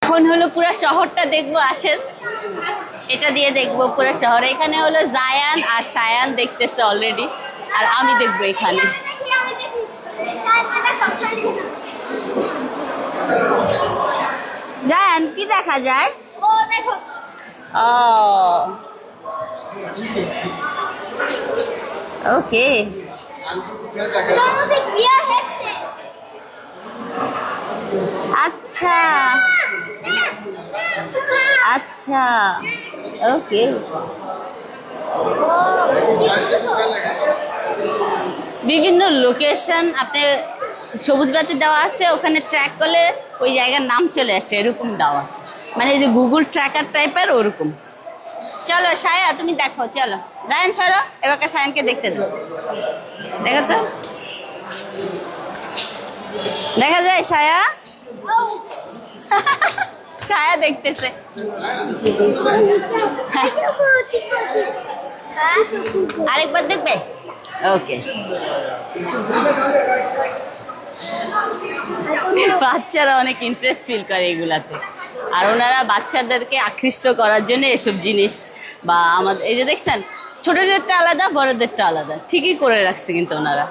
এখন হলো পুরো শহরটা দেখবো, আসেন এটা দিয়ে দেখবো পুরো শহর। এখানে হলো জায়ান আর সায়ান দেখতেছে অলরেডি, আর আমি দেখবো এখানে। জায়ান কি দেখা যায়? ও ওকে, আচ্ছা আচ্ছা, ওকে। বিভিন্ন লোকেশন আপনি সবুজ বাতি দেওয়া আছে, ওখানে ট্র্যাক করলে ওই জায়গার নাম চলে আসে, এরকম দেওয়া, মানে এই যে গুগল ট্র্যাকার টাইপের ওরকম। চলো সায়া তুমি দেখো, চলো রায়ন সরো, এবার সায়ানকে দেখতে যাও। দেখো তো, দেখা যায় সায়া? ছায়া দেখতেছে। আরেকবার দেখবে? ওকে। বাচ্চারা অনেক ইন্টারেস্ট ফিল করে এগুলাতে, আর ওনারা বাচ্চাদেরকে আকৃষ্ট করার জন্য এসব জিনিস, বা আমাদের এই যে দেখছেন ছোটদেরটা আলাদা বড়দেরটা আলাদা ঠিকই করে রাখছে কিন্তু ওনারা।